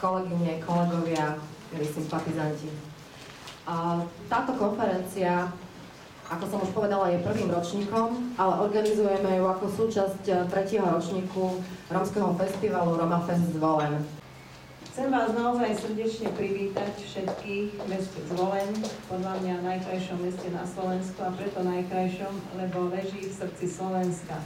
kolegyne, kolegovia, milí sympatizanti. Táto konferencia, ako som už povedala, je prvým ročníkom, ale organizujeme ju ako súčasť 3. ročníku rómskeho festivalu Romafest Zvolen. Chcem vás naozaj srdečne privítať všetkých v meste Zvolen, podľa mňa najkrajšom meste na Slovensku, a preto najkrajšom, lebo leží v srdci Slovenska.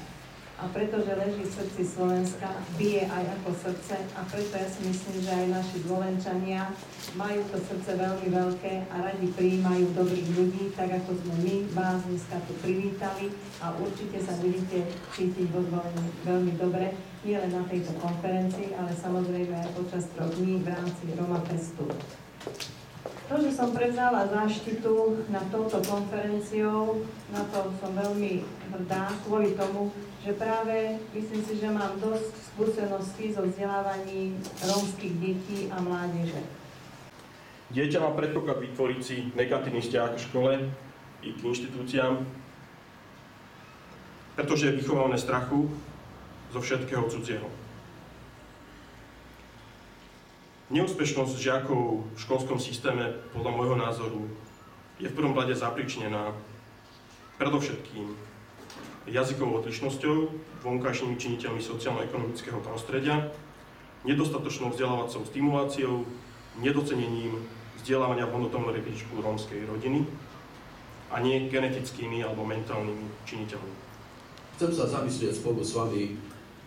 A pretože leží v srdci Slovenska, bije aj ako srdce, a preto ja si myslím, že aj naši Zvolenčania majú to srdce veľmi veľké a radi prijímajú dobrých ľudí, tak ako sme my vás dneska tu privítali, a určite sa budete cítiť vo Zvolení veľmi dobre, nielen na tejto konferencii, ale samozrejme aj počas 3 dní v rámci Romafestu. To, že som prevzala záštitu nad touto konferenciou, na to som veľmi hrdá, kvôli tomu, že práve myslím si, že mám dosť skúseností so vzdelávaním rómskych detí a mládeže. Dieťa má predpoklad vytvoriť si negatívny vzťah k škole i k inštitúciám, pretože je vychované strachu zo všetkého cudzieho. Neúspešnosť žiakov v školskom systéme, podľa môjho názoru, je v prvom rade zapričinená predovšetkým jazykovou odlišnosťou, vonkajšími činiteľmi sociálno-ekonomického prostredia, nedostatočnou vzdelávacou stimuláciou, nedocenením vzdelávania v hodnotovom rebríčku rómskej rodiny a nie genetickými alebo mentálnymi činiteľmi. Chcem sa zamyslieť spolu s vami,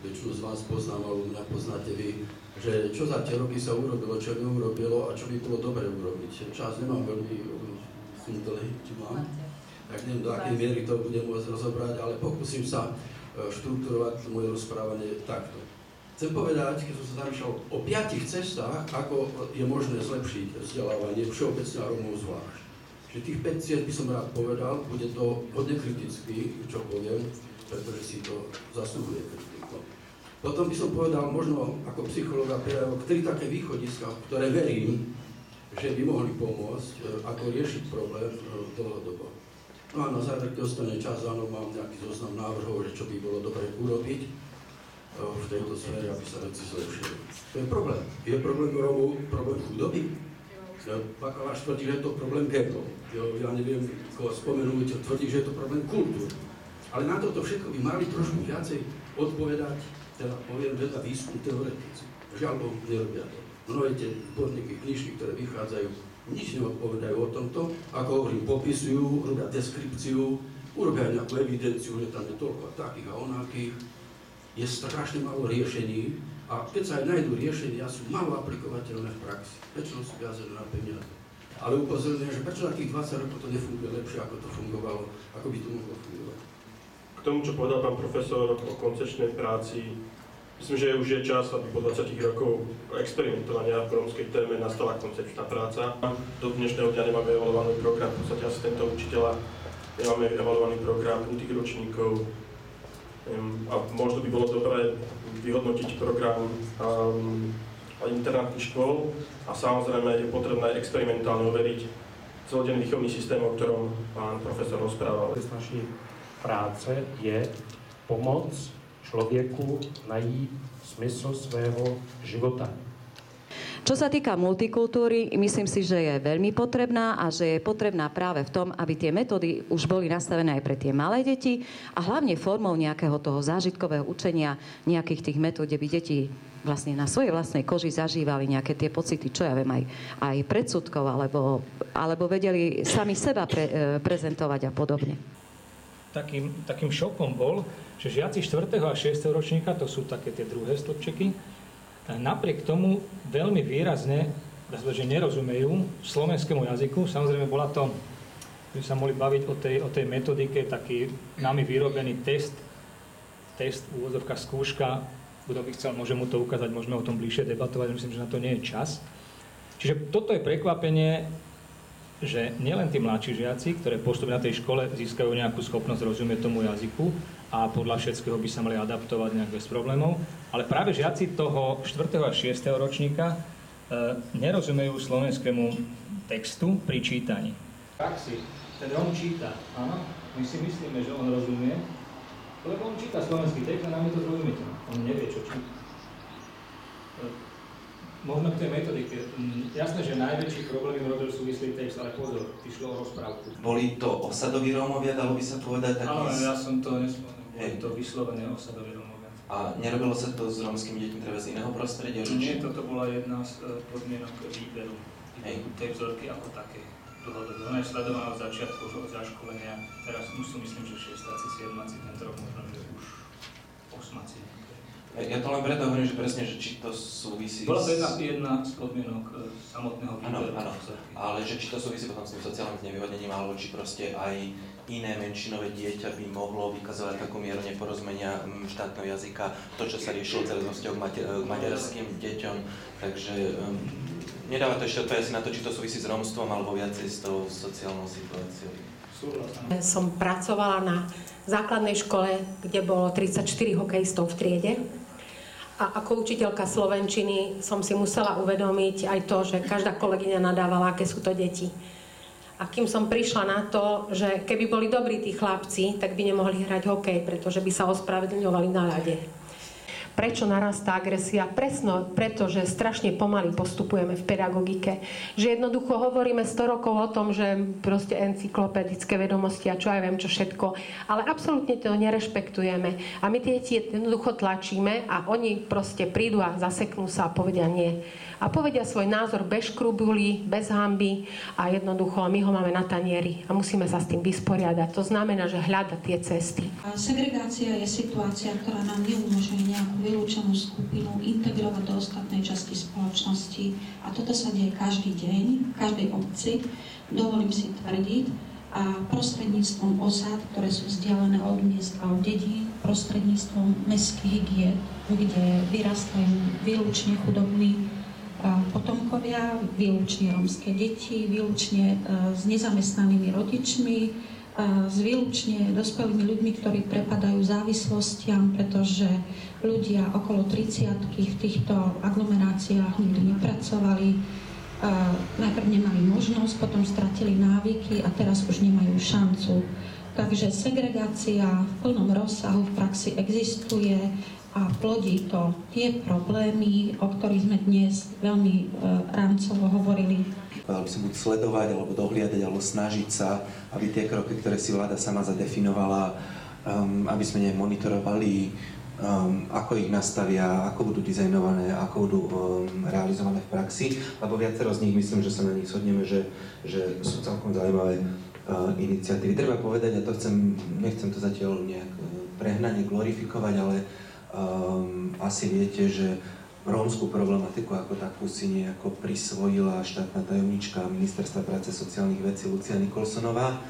väčšinu z vás poznám, alebo mňa poznáte vy, že čo za tie roky sa urobilo, čo neurobilo a čo by bolo dobre urobiť. Čas nemám veľmi dlhý, či mám? Tak neviem, do akej miery to budem môcť rozobrať, ale pokúsim sa štruktúrovať moje rozprávanie takto. Chcem povedať, keď som sa zamýšľal o 5 cestách, ako je možné zlepšiť vzdelávanie všeobecne a Rómov zvlášť. Že tých 5 ciest by som rád povedal, bude to hodne kriticky, čo poviem, pretože si to zasluhuje kritiku. Potom by som povedal možno ako psychológ a pedagóg 3 také východiska, ktoré verím, že by mohli pomôcť, ako riešiť problém dlhodobo. No a na záver, keď ostane čas, áno, mám nejaký zoznam návrhov, že čo by bolo dobre urobiť v tejto sfére, aby sa veci zlepšili. To je problém. Je problém Rómov, problém chudoby? Bakaláš tvrdí, že je to problém génov. Ja neviem, koho spomenúť, tvrdí, že je to problém kultúr. Ale na toto všetko by mali trošku viacej odpovedať, teda poviem, veda, výskum, teoretici. Žiaľ Bohu, nerobia to. Mnohé tie podniky, knižky, ktoré vychádzajú, nič neodpovedajú o tomto. Ako hovorím, popisujú, robia deskripciu, urobia nejakú evidenciu, že tam je toľko takých a onakých. Je strašne málo riešení a keď sa aj nájdú riešenia, sú málo aplikovateľné v praxi. Väčšinou sú viazané na peniaze. Ale upozorňujem, že prečo na tých 20 rokov to nefunguje lepšie, ako to fungovalo, ako by to mohlo fungovať. K tomu, čo povedal pán profesor o koncepčnej práci, myslím, že už je čas, aby po 20 rokov experimentovania v rómskej téme nastala koncepčná práca. Do dnešného dňa nemáme evaluovaný program, v podstate asistentov učiteľa, nemáme evaluovaný program tých ročníkov. A možno by bolo dobré vyhodnotiť program internátnych škôl a samozrejme je potrebné experimentálne overiť celodenný výchovný systém, o ktorom pán profesor rozprával. Naší práce je pomoc člověku najít smysl svého života. Čo sa týka multikultúry, myslím si, že je veľmi potrebná a že je potrebná práve v tom, aby tie metódy už boli nastavené aj pre tie malé deti a hlavne formou nejakého toho zážitkového učenia, nejakých tých metód, kde by deti vlastne na svojej vlastnej koži zažívali nejaké tie pocity, čo ja viem, aj predsudkov, alebo vedeli sami seba prezentovať a podobne. Takým šokom bol, že žiaci 4. a 6. ročníka, to sú také tie druhé stĺpčeky, napriek tomu veľmi výrazne, že nerozumejú slovenskému jazyku. Samozrejme bola to, my sa mohli baviť o tej metodike, taký nami vyrobený test, úvodzovka, skúška. Kto by chcel, môže mu to ukázať, môžeme o tom bližšie debatovať, myslím, že na to nie je čas. Čiže toto je prekvapenie, že nielen tí mladší žiaci, ktoré postupne na tej škole získajú nejakú schopnosť rozumieť tomu jazyku a podľa všetkého by sa mali adaptovať nejak bez problémov, ale práve žiaci toho 4. a 6. ročníka nerozumejú slovenskému textu pri čítaní. V praxi ten Róm číta, áno, my si myslíme, že on rozumie, lebo on číta slovenský text a nám je to zrozumiteľné. On nevie, čo číta. Možno k tej metodike. Jasné, že najväčší problém rodil súvislý text, ale pozor, išlo o rozprávku. Boli to osadoví Rómovia, dalo by sa povedať taký... Áno, ja som to nespomenul. Boli to vyslovené osadoví Rómovia. A nerobilo sa to s rómskymi deťmi treba z iného prostredia? Nie, toto bola jedna z podmienok výberu tej vzorky ako také. Dlhodobé. Ona je sledovaná od začiatku, od zaškolenia. Teraz už si myslím, že 6-áci, 7-áci, tento rok možno, že už 8-áci. Ja to len preto hovorím, že presne, že či to súvisí bola to jedna z podmienok samotného výberu. Áno, ale že či to súvisí potom s tým sociálnym znevýhodnením, alebo či proste aj iné menšinové dieťa by mohlo vykazovať takú mieru neporozumenia štátneho jazyka, to, čo sa riešilo celé vo vzťahu k maďarským deťom. Takže nedáva to ešte odpovedať si na to, či to súvisí s rómstvom, alebo viacej s tou sociálnou situáciou. Som pracovala na základnej škole, kde bolo 34 hokejistov v triede. A ako učiteľka slovenčiny som si musela uvedomiť aj to, že každá kolegyňa nadávala, aké sú to deti. A kým som prišla na to, že keby boli dobrí tí chlapci, tak by nemohli hrať hokej, pretože by sa ospravedlňovali na ľade. Prečo narastá agresia? Presno preto, že strašne pomaly postupujeme v pedagogike. Že jednoducho hovoríme 100 rokov o tom, že proste encyklopedické vedomosti a čo aj viem čo všetko, ale absolútne to nerešpektujeme. A my tie deti jednoducho tlačíme a oni proste prídu a zaseknú sa a povedia nie. A povedia svoj názor bez škrubulí, bez hanby a jednoducho my ho máme na tanieri a musíme sa s tým vysporiadať. To znamená, že hľadať tie cesty. Segregácia je situácia, ktorá nám neumožňuje nejakú vylúčenú skupinu integrovať do ostatnej časti spoločnosti. A toto sa deje každý deň, v každej obci, dovolím si tvrdiť, a prostredníctvom osád, ktoré sú vzdialené od miest a od dedín, prostredníctvom mestských hygiet, kde vyrastajú výlučne chudobní potomkovia, výlučne rómske deti, výlučne s nezamestnanými rodičmi, s výlučne dospelými ľuďmi, ktorí prepadajú závislostiam, pretože ľudia okolo 30-ky v týchto aglomeráciách nikdy nepracovali, najprv nemali možnosť, potom stratili návyky a teraz už nemajú šancu. Takže segregácia v plnom rozsahu v praxi existuje a plodí to tie problémy, o ktorých sme dnes veľmi rámcovo hovorili. Povedal by som buď sledovať, alebo dohliadať, alebo snažiť sa, aby tie kroky, ktoré si vláda sama zadefinovala, aby sme nej monitorovali, ako ich nastavia, ako budú dizajnované, ako budú realizované v praxi, lebo viacero z nich, myslím, že sa na nich shodneme, že sú celkom zaujímavé iniciatívy. Treba povedať, a to nechcem to zatiaľ nejak prehnane glorifikovať, ale asi viete, že rómskú problematiku ako takú si nejako prisvojila štátna tajomnička Ministerstva práce a sociálnych vecí Lucia Nikolsonová.